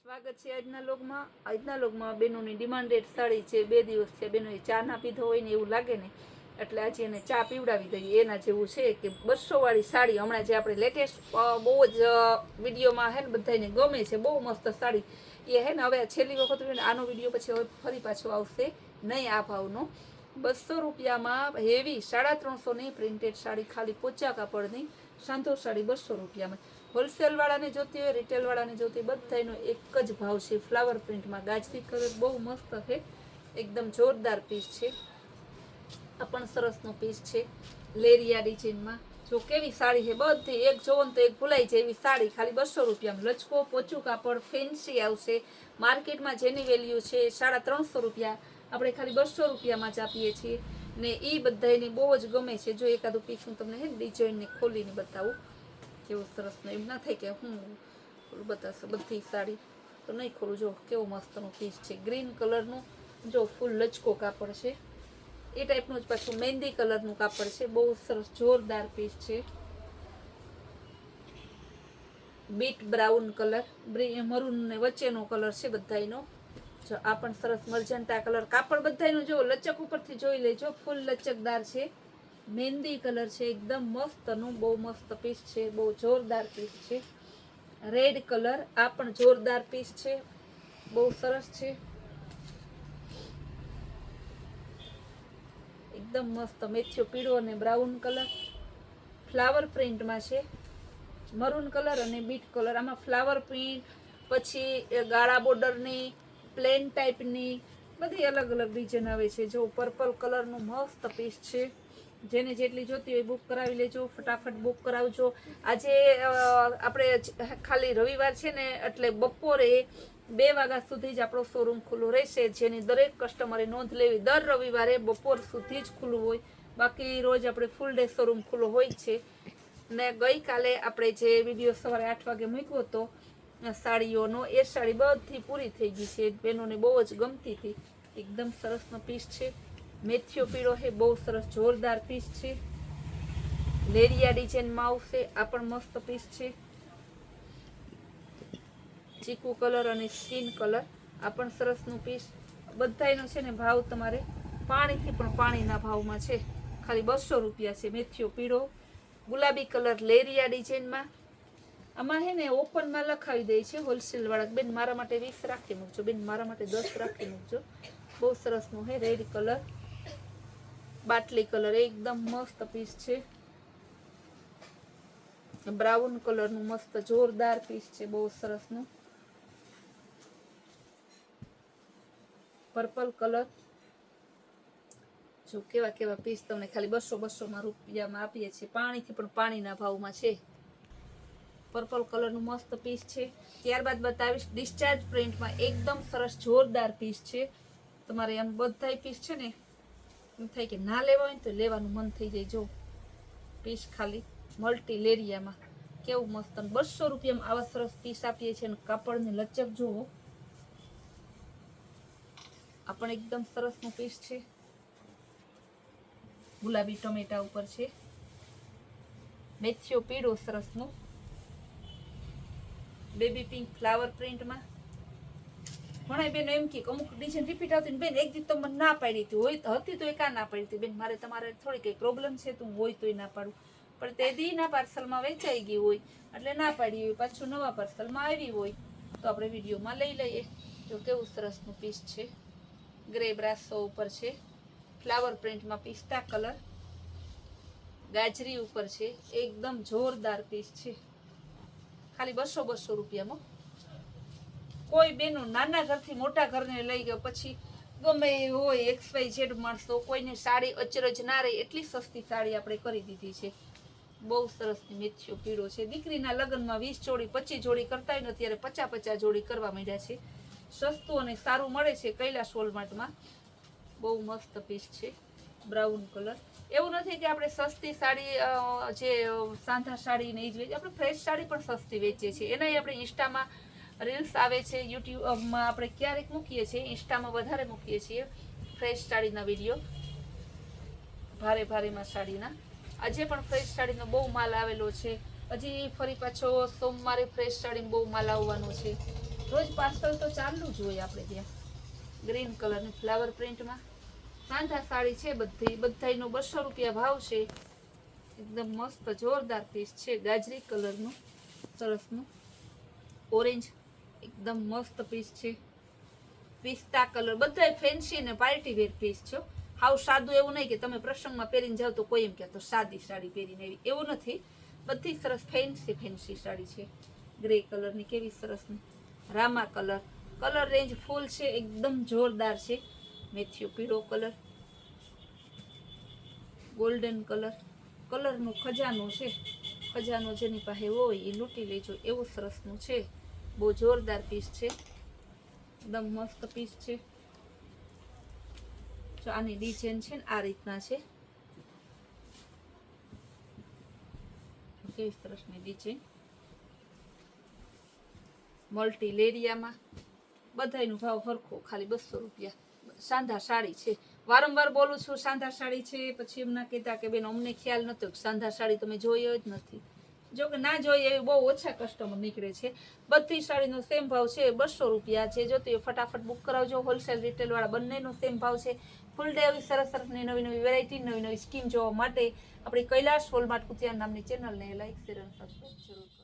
સ્વાગત છે આજના લોગમાં બેનોની ડિમાન્ડેડ સાડી છે। 2 દિવસ છે બેનોએ ચા ના પીધો હોય ને એવું લાગે ને એટલે આજે એને ચા પીવડાવી દઈએ। એના જેવું છે કે 200 વાળી સાડી હમણાં જે આપણે લેટેસ્ટ બહુ જ વિડીયોમાં હે ને બધાને ગમે છે, બહુ મસ્ત સાડી એ હે ને। હવે છેલ્લી વખત આનો વિડીયો પછી હવે ફરી પાછો આવશે નહીં આ ભાવનો। 200 રૂપિયામાં હેવી 350ની પ્રિન્ટેડ સાડી, ખાલી પોચા કાપડની સાંધો સાડી 200 રૂપિયામાં। હોલસેલ વાળાને જોતી હોય, રિટેલ વાળાને જોતી હોય, બધાનો એક જ ભાવ છે। ફ્લાવર પ્રિન્ટમાં ગાજરી કલર બહુ મસ્ત છે, એકદમ જોરદાર પીસ છે। આ પણ સરસનો પીસ છે લેરિયા ડિઝાઇનમાં। જો કેવી સાડી છે, બધી એક જોવો તો એક ભૂલાઈ જાય એવી સાડી, ખાલી 200 રૂપિયામાં। લચકો પોચું કાપડ ફેન્સી આવશે। માર્કેટમાં જેની વેલ્યુ છે 350 રૂપિયા, આપણે ખાલી 200 રૂપિયામાં જ આપીએ છીએ ને। એ બધાને બહુ જ ગમે છે। જો એકાદું પીસ હું તમને હે ડિઝાઇનને ખોલીને બતાવું કેવું સરસનું, એમ ના થાય કે હું બતાવશે બધી સાડી તો નહીં ખોલું। જો કેવું મસ્તનું પીસ છે, ગ્રીન કલરનું, જો ફૂલ લચકો કાપડ છે એ ટાઈપનું જ, પાછું મહેંદી કલરનું કાપડ છે, બહુ સરસ જોરદાર પીસ છે। બીટ બ્રાઉન કલર, મરૂન ને વચ્ચેનો કલર છે બધાનો। જો આ પણ સરસ મરજન્ટા કલર, કાપડ બધાનું જો લચક ઉપરથી જોઈ લેજો, ફૂલ લચકદાર છે। મહેંદી કલર છે, એકદમ મસ્તનું, બહુ મસ્ત પીસ છે, બહુ જોરદાર પીસ છે। રેડ કલર, આ પણ જોરદાર પીસ છે, બહુ સરસ છે, એકદમ મસ્ત। મેથીયો પીળો અને બ્રાઉન કલર ફ્લાવર પ્રિન્ટમાં છે, મરૂન કલર અને બીટ કલર। આમાં ફ્લાવર પ્રિન્ટ, પછી ગાળા બોર્ડરની, પ્લેન ટાઈપની બધી અલગ અલગ ડિઝાઇન આવે છે। જો પર્પલ કલરનું મસ્ત પીસ છે, જેને જેટલી જોતી હોય બુક કરાવી લેજો, ફટાફટ બુક કરાવજો। આજે આપણે ખાલી રવિવાર છે ને એટલે બપોરે 2 વાગ્યા સુધી જ આપણો શોરૂમ ખુલ્લો રહેશે, જેની દરેક કસ્ટમરે નોંધ લેવી। દર રવિવારે બપોર સુધી જ ખુલ્લું હોય, બાકી રોજ આપણે ફૂલ ડે શોરૂમ ખુલ્લો હોય છે। ને ગઈકાલે આપણે જે વિડીયો સવારે 8 વાગે મૂક્યો હતો સાડીઓનો, એ સાડી બધી પૂરી થઈ ગઈ છે, બહેનોને બહુ જ ગમતી હતી। એકદમ સરસનો પીસ છે, મેથીયો પીળો છે, બહુ સરસ જોરદાર પીસ છે। લેરિયા ડિઝાઇનમાં આવશે, આ પણ મસ્ત પીસ છે। ચીકુ કલર અને સ્કીન કલર, આ પણ સરસનું પીસ। બધાનો છે ને ભાવ તમારે પાણીથી પણ પાણીના ભાવમાં છે, ખાલી 200 રૂપિયા છે। મેથીયો પીળો, ગુલાબી કલર લેરિયા ડિઝાઇનમાં, આમાં હે ને ઓપનમાં લખાવી દે છે હોલસેલ વાળા, બેન મારા માટે 20 રાખી મૂકજો, બેન મારા માટે 10 રાખી મૂકજો। બહુ સરસનું હે, રેડ કલર, બાટલી કલર, એકદમ મસ્ત પીસ છે। બ્રાઉન કલરનું મસ્ત જોરદાર પીસ છે, બહુ સરસનું। પર્પલ કલર, જો કેવા કેવા પીસ તમને ખાલી 200 રૂપિયામાં આપીએ છીએ, પાણીથી પણ પાણીના ભાવમાં છે। પર્પલ કલરનું મસ્ત પીસ છે। ત્યારબાદ બતાવીશ ડિસ્ચાર્જ પ્રિન્ટમાં, એકદમ સરસ જોરદાર પીસ છે। તમારે આમ બધા પીસ છે ને એમ થાય કે ના લેવા હોય તો લેવાનું મન થઈ જાય। જો પીસ ખાલી મલ્ટી લેરિયામાં કેવું મસ્ત, 200 રૂપિયામાં આવા સરસ પીસ આપીએ છીએ। અને કાપડની લચક જુઓ, આ પણ એકદમ સરસનું પીસ છે, ગુલાબી ટમેટા ઉપર છે, મેથીયો પીળો સરસનું, બેબી પિંક ફ્લાવર પ્રિન્ટમાં। ઘણા બેન એમ કે અમુક ડિઝાઇન રિપીટ આવતી ને બેન એક દી તો મને ના પાડી હતી, હોય હતી તો એ કા ના પાડી હતી બેન, મારે તમારે થોડી કઈ પ્રોબ્લેમ છે તો હોય તોય ના પાડું, પણ તે દી ના પાર્સલમાં વેચાઈ ગઈ હોય એટલે ના પાડી હોય, પાછું નવા પાર્સલમાં આવી હોય તો આપણે વિડીયોમાં લઈ લઈએ। જો કેવું સરસનું પીસ છે, ગ્રે બ્રાસો ઉપર છે, ફ્લાવર પ્રિન્ટમાં પિસ્તા કલર, ગાજરી ઉપર છે, એકદમ જોરદાર પીસ છે, ખાલી 200 રૂપિયામાં। કોઈ બેનો નાના ઘરથી મોટા ઘરને લઈ ગયો, પછી ગમે એ હોય XYZ માણસો, કોઈને સાડી અચરજ ના રહે એટલી સસ્તી સાડી આપણે કરી દીધી છે। બહુ સરસ મેથીયો પીળો છે, દીકરીના લગ્નમાં 20 જોડી 25 જોડી કરતા હોય ને અત્યારે 50 જોડી કરવા માંડ્યા છે। સસ્તું અને સારું મળે છે કૈલાસ વોલમાર્ટમાં, બહુ મસ્ત પીસ છે। બ્રાઉન કલર, એવું નથી કે આપણે સસ્તી સાડી જે સાંધા સાડી ને જ વેચીએ, આપણે ફ્રેશ સાડી પણ સસ્તી વેચીએ છીએ। એના આપણે ઇન્સ્ટામાં રીલ્સ આવે છે, યુટ્યુબમાં આપણે ક્યારેક મૂકીએ છીએ, ઇન્સ્ટામાં વધારે મૂકીએ છીએ ફ્રેશ સાડીના વિડીયો, ભારે ભારેમાં સાડીના। આજે પણ ફ્રેશ સાડીનો બહુ માલ આવેલો છે, હજી ફરી પાછો સોમવારે ફ્રેશ સાડીનો બહુ માલ આવવાનો છે। રોજ પાસ્ટલ તો ચાલુ જ હોય આપણે ત્યાં. ગ્રીન કલરની ફ્લાવર પ્રિન્ટમાં સાંધા સાડી છે બધાયનો 200 રૂપિયા ભાવ છે. એકદમ મસ્ત જોરદાર પીસ છે. ગાજરી કલરનું સરસનું ઓરેન્જ એકદમ મસ્ત પીસ છે. પિસ્તા કલર બધાય ફેન્સી ને પાર્ટી વેર પીસ છે. હાવ સાદું એવું નહીં કે તમે પ્રસંગમાં પહેરીને જાવ તો કોઈ એમ કહે તો સાદી સાડી પહેરીને એવી એવું નથી. બધી સરસ ફેન્સી સાડી છે. ગ્રે કલરની કેવી સરસની રામા કલર રેન્જ ફૂલ છે. એકદમ જોરદાર છે. મેથીયો પીળો કલર, ગોલ્ડન કલરનો ખજાનો છે. ખજાનો જેની પાસે હોય એ લૂંટી લેજો એવું સરસનું છે. બહુ જોરદાર પીસ છે. એકદમ મસ્ત પીસ છે. જો આની ડિઝાઇન છે ને આ રીતના છે. કેવી સરસની ડિઝાઇન મલ્ટી લેરિયામાં બધાયનો ભાવ સરખો ખાલી 200 રૂપિયા. સાંધા સાડી છે. વારંવાર બોલું છું સાંધા સાડી છે. પછી એમ ના કહેતા કે બેન અમને ખ્યાલ નતો કે સાંધા સાડી તમે જોઈ જ નથી. જો કે ના જોઈએ એવી બહુ ઓછા કસ્ટમર નીકળે છે. બધી સાડીનો સેમ ભાવ છે. 200 રૂપિયા છે. જોતી હોય ફટાફટ બુક કરાવજો. હોલસેલ રિટેલ વાળા બંનેનો સેમ ભાવ છે. ફૂલ ડે આવી સરસ સરસની નવી વેરાયટી નવી સ્કીમ જોવા માટે આપણી કૈલાશ હોલમાર્ટ કુતિયા નામની ચેનલને લાઈક શેર અને સબસ્ક્રાઈબ જરૂર